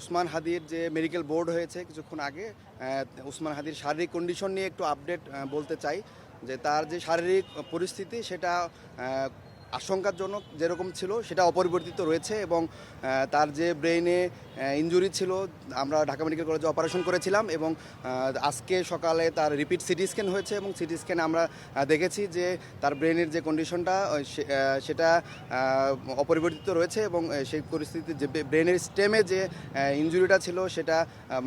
উসমান হাদির যে medical board হয়েছে কিছুক্ষণ আগে, উসমান হাদির শারীরিক কন্ডিশন নিয়ে একটু আপডেট বলতে চাই। যে তার যে শারীরিক পরিস্থিতি সেটা আশঙ্কাজনক যেরকম ছিল সেটা অপরিবর্তিত রয়েছে, এবং তার যে ব্রেইনে ইনজুরি ছিল, আমরা ঢাকা মেডিকেল কলেজে অপারেশন করেছিলাম, এবং আজকে সকালে তার রিপিট সিটি স্ক্যান হয়েছে, এবং সিটি স্ক্যানে আমরা দেখেছি যে তার ব্রেনের যে কন্ডিশনটা সেটা অপরিবর্তিত রয়েছে, এবং সেই পরিস্থিতিতে যে ব্রেনের স্টেমে যে ইনজুরিটা ছিল সেটা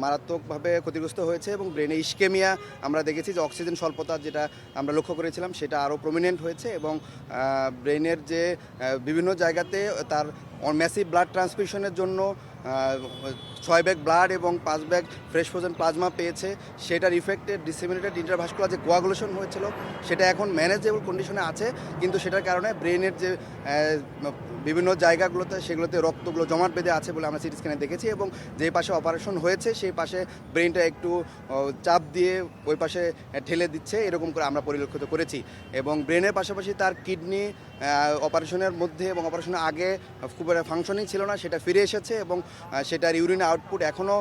মারাত্মকভাবে ক্ষতিগ্রস্ত হয়েছে, এবং ব্রেনে ইস্কেমিয়া আমরা দেখেছি যে অক্সিজেন স্বল্পতা যেটা আমরা লক্ষ্য করেছিলাম সেটা আরও প্রমিনেন্ট হয়েছে, এবং ব্রেনের যে বিভিন্ন জায়গাতে তার ম্যাসিভ ব্লাড ট্রান্সফিউশনের জন্য 6 ব্যাগ ব্লাড এবং 5 ব্যাগ ফ্রেশ ফ্রোজেন প্লাজমা পেয়েছে। সেটার ইফেক্টে ডিসেমিনেটেড ইন্টারভাস্কুলার যে কোয়াগুলেশন হয়েছিল সেটা এখন ম্যানেজেবল কন্ডিশনে আছে, কিন্তু সেটার কারণে ব্রেনের যে বিভিন্ন জায়গাগুলোতে সেগুলোতে রক্তগুলো জমাট বেঁধে আছে বলে আমরা সিটি স্ক্যানে দেখেছি, এবং যে পাশে অপারেশন হয়েছে সেই পাশে ব্রেনটা একটু চাপ দিয়ে ওই পাশে ঠেলে দিচ্ছে, এরকম করে আমরা পরিলক্ষিত করেছি। এবং ব্রেনের পাশাপাশি তার কিডনি অপারেশনের মধ্যে এবং অপারেশনের আগে খুব ফাংশনিং ছিল না, সেটা ফিরে এসেছে, এবং সেটার ইউরিন আউটপুট এখনও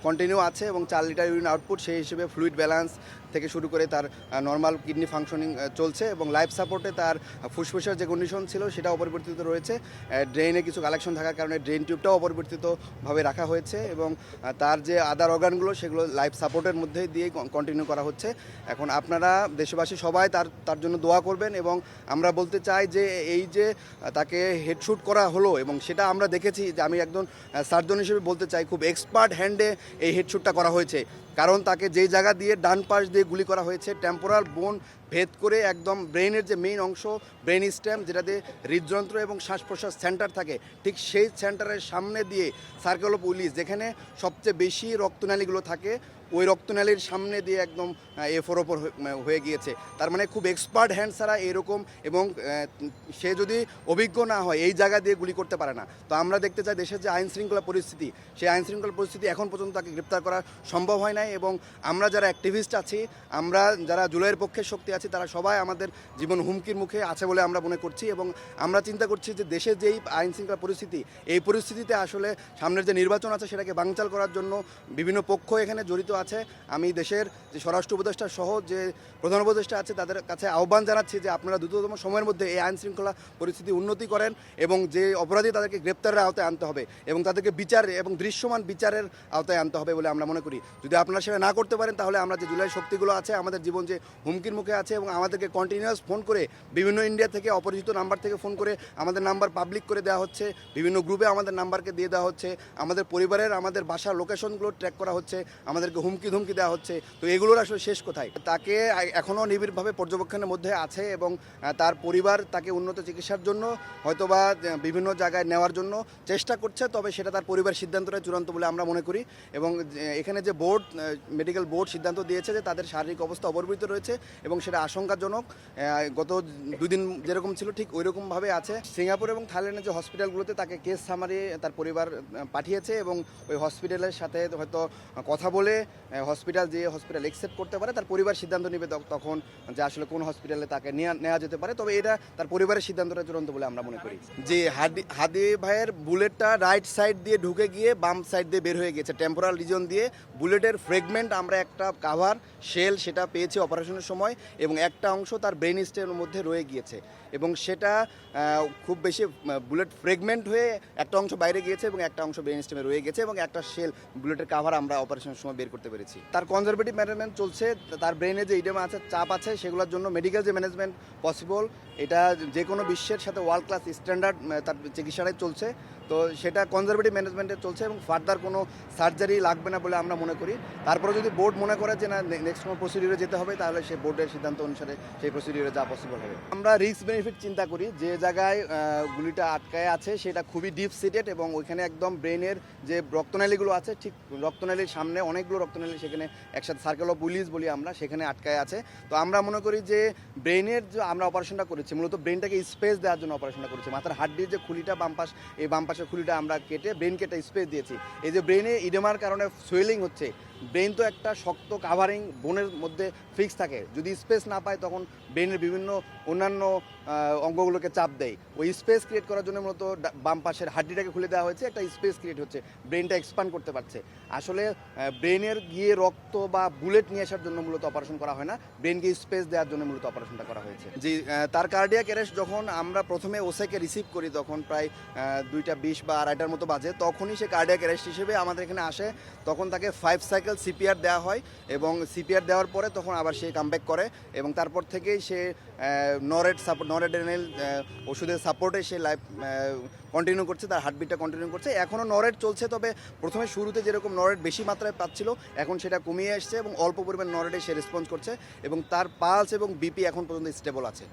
কন্টিনিউ আছে, এবং 4 লিটার ইউরিন আউটপুট, সেই হিসেবে ফ্লুইড ব্যালেন্স থেকে শুরু করে তার নর্মাল কিডনি ফাংশনিং চলছে, এবং লাইফ সাপোর্টে তার ফুসফুসের যে কন্ডিশন ছিল সেটা অপরিবর্তিত রয়েছে। ড্রেনে কিছু কালেকশন থাকার কারণে ড্রেন টিউবটাও অপরিবর্তিতভাবে রাখা হয়েছে, এবং তার যে আদার অর্গানগুলো সেগুলো লাইফ সাপোর্টের মধ্যে দিয়ে কন্টিনিউ করা হচ্ছে। এখন আপনারা দেশবাসী সবাই তার জন্য দোয়া করবেন, এবং আমরা বলতে চাই যে এই যে তাকে হেডশুট করা হলো, এবং সেটা আমরা দেখেছি যে আমি একজন সার্জন হিসেবে বলতে চাই খুব এক্সপার্ট হ্যান্ডে এই হেডশুটটা করা হয়েছে, কারণ তাকে যেই জায়গা দিয়ে ডান পাশ দিয়ে গুলি করা হয়েছে টেম্পোরাল বোন ভেদ করে একদম ব্রেনের যে মেইন অংশ ব্রেন স্টেম, যেটাতে হৃদযন্ত্র এবং শ্বাস প্রশ্বাস সেন্টার থাকে, ঠিক সেই সেন্টারের সামনে দিয়ে সার্কেল অফ উইলিস যেখানে সবচেয়ে বেশি রক্তনালীগুলো থাকে ওই রক্তনালীর সামনে দিয়ে একদম এফোর ওপর হয়ে গিয়েছে। তার মানে খুব এক্সপার্ট হ্যান্ড ছাড়া এরকম, এবং সে যদি অভিজ্ঞ না হয় এই জায়গা দিয়ে গুলি করতে পারে না। তো আমরা দেখতে চাই দেশের যে আইন শৃঙ্খলা পরিস্থিতি, সেই আইন শৃঙ্খলা পরিস্থিতি এখন পর্যন্ত তাকে গ্রেপ্তার করা সম্ভব হয় নাই, এবং আমরা যারা অ্যাক্টিভিস্ট আছি, আমরা যারা জুলাইয়ের পক্ষে শক্তি আছি, তারা সবাই আমাদের জীবন হুমকির মুখে আছে বলে আমরা মনে করছি, এবং আমরা চিন্তা করছি যে দেশের যেই আইন শৃঙ্খলা পরিস্থিতি, এই পরিস্থিতিতে আসলে সামনের যে নির্বাচন আছে সেটাকে বানচাল করার জন্য বিভিন্ন পক্ষ এখানে জড়িত আছে। আমি দেশের যে স্বরাষ্ট্র উপদেষ্টা সহ যে প্রধান উপদেষ্টা আছে তাদের কাছে আহ্বান জানাচ্ছি যে আপনারা দ্রুততম সময়ের মধ্যে এই আইন শৃঙ্খলা পরিস্থিতি উন্নতি করেন, এবং যে অপরাধী তাদেরকে গ্রেপ্তারের আওতায় আনতে হবে, এবং তাদেরকে বিচার এবং দৃশ্যমান বিচারের আওতায় আনতে হবে বলে আমরা মনে করি। যদি আপনারা সেটা না করতে পারেন তাহলে আমরা যে জুলাই শক্তিগুলো আছে, আমাদের জীবন যে হুমকির মুখে আছে, এবং আমাদেরকে কন্টিনিউয়াস ফোন করে বিভিন্ন ইন্ডিয়া থেকে অপরিচিত নাম্বার থেকে ফোন করে আমাদের নাম্বার পাবলিক করে দেওয়া হচ্ছে, বিভিন্ন গ্রুপে আমাদের নাম্বারকে দিয়ে দেওয়া হচ্ছে, আমাদের পরিবারের আমাদের বাসার লোকেশনগুলো ট্র্যাক করা হচ্ছে, আমাদেরকে হুমকি ধুমকি দেওয়া হচ্ছে। তো এগুলোর আসলে শেষ কোথায়? তাকে এখনও নিবিড়ভাবে পর্যবেক্ষণের মধ্যে আছে, এবং তার পরিবার তাকে উন্নত চিকিৎসার জন্য হয়তোবা বিভিন্ন জায়গায় নেওয়ার জন্য চেষ্টা করছে, তবে সেটা তার পরিবার সিদ্ধান্তটা চূড়ান্ত বলে আমরা মনে করি। এবং এখানে যে বোর্ড মেডিকেল বোর্ড সিদ্ধান্ত দিয়েছে যে তাদের শারীরিক অবস্থা অপরিবর্তিত রয়েছে, এবং সেটা আশঙ্কাজনক, গত 2 দিন যেরকম ছিল ঠিক ওই রকমভাবে আছে। সিঙ্গাপুর এবং থাইল্যান্ডের যে হসপিটালগুলোতে তাকে কেস সামারি তার পরিবার পাঠিয়েছে, এবং ওই হসপিটালের সাথে হয়তো কথা বলে হসপিটাল অ্যাকসেপ্ট করতে পারে, তার পরিবার সিদ্ধান্ত নেবে তখন যে আসলে কোন হসপিটালে তাকে নেওয়া যেতে পারে। তবে এটা তার পরিবারের সিদ্ধান্তটা চূড়ান্ত বলে আমরা মনে করি। যে হাদি ভাইয়ের বুলেটটা রাইট সাইড দিয়ে ঢুকে গিয়ে বাম সাইড দিয়ে বের হয়ে গেছে, টেম্পোরাল রিজন দিয়ে বুলেটের ফ্রেগমেন্ট আমরা একটা কাভার শেল সেটা পেয়েছি অপারেশনের সময়, এবং একটা অংশ তার ব্রেন স্টেমের মধ্যে রয়ে গিয়েছে, এবং সেটা খুব বেশি বুলেট ফ্রেগমেন্ট হয়ে একটা অংশ বাইরে গিয়েছে এবং একটা অংশ ব্রেন স্টেমে রয়ে গেছে, এবং একটা শেল বুলেটের কাভার আমরা অপারেশনের সময় বের করতে পেরেছি। তার কনজারভেটিভ ম্যানেজমেন্ট চলছে, তার ব্রেনে যে ইডেমা আছে, চাপ আছে, সেগুলোর জন্য মেডিকেল যে ম্যানেজমেন্ট পসিবল, এটা যে কোনো বিশ্বের সাথে ওয়ার্ল্ড ক্লাস স্ট্যান্ডার্ড তার চিকিৎসাটাই চলছে। তো সেটা কনজারভেটিভ ম্যানেজমেন্টে চলছে, এবং ফার্দার কোনো সার্জারি লাগবে না বলে আমরা মনে করি। তারপরে যদি বোর্ড মনে করে যে না নেক্সট কোনো প্রসিডিউরে যেতে হবে, তাহলে সেই বোর্ডের সিদ্ধান্ত অনুসারে সেই প্রসিডিউরে যা পসিবল হবে। আমরা রিস্ক বেনিফিট চিন্তা করি, যে জায়গায় গুলিটা আটকায় আছে সেটা খুবই ডিপ সিটেড, এবং ওইখানে একদম ব্রেনের যে রক্তনালীগুলো আছে, ঠিক রক্তনালীর সামনে অনেকগুলো রক্তনালী সেখানে একসাথে সার্কেল অফ উইলিস বলি আমরা, সেখানে আটকায় আছে। তো আমরা মনে করি যে ব্রেনের যে আমরা অপারেশনটা করেছি মূলত ব্রেনটাকে স্পেস দেওয়ার জন্য অপারেশনটা করেছি। মাথার হাড্ডির যে খুলিটা বাম পাশ, এই বাম পাশের খুলিটা আমরা কেটে ব্রেনকে একটা স্পেস দিয়েছি। এই যে ব্রেনে ইডেমার কারণে সোয়েলিং হচ্ছে, ব্রেন তো একটা শক্ত কাভারিং বোনের মধ্যে ফিক্স থাকে, যদি স্পেস স্পেস না পায় তখন ব্রেনের বিভিন্ন অন্যান্য অঙ্গগুলোকে চাপ দেয়। ওই স্পেস ক্রিয়েট করার জন্য মূলত বাম পাশের হাড্ডিটাকে খুলে দেওয়া হয়েছে, একটা স্পেস ক্রিয়েট হচ্ছে, ব্রেনটা এক্সপান্ড করতে পারছে। আসলে ব্রেনের গিয়ে রক্ত বা বুলেট নিয়ে আসার জন্য মূলত অপারেশন করা হয় না, ব্রেনকে স্পেস দেওয়ার জন্য মূলত অপারেশনটা করা হয়েছে। জি, তার কার্ডিয়াক অ্যারেস্ট যখন আমরা প্রথমে ওসেকে রিসিভ করি তখন প্রায় 2:20 বা 2:30 মতো বাজে, তখনই সে কার্ডিয়াক অ্যারেস্ট হিসেবে আমাদের এখানে আসে। তখন তাকে 5 সাইকেল সিপিআর দেওয়া হয় এবং সিপিআর দেওয়ার পরে তখন আবার সে কামব্যাক করে এবং তারপর থেকেই সে নরেড্রেনাল ওষুধের সাপোর্টে সে লাইফ কন্টিনিউ করছে, তার হার্টবিটটা কন্টিনিউ করছে। এখনও নরেড চলছে, তবে প্রথমে শুরুতে যেরকম নরেড বেশি মাত্রায় পাচ্ছিল এখন সেটা কমিয়ে আসছে এবং অল্প পরিমাণ নরেডে সে রেসপন্স করছে এবং তার পালস এবং বিপি এখন পর্যন্ত স্টেবল আছে।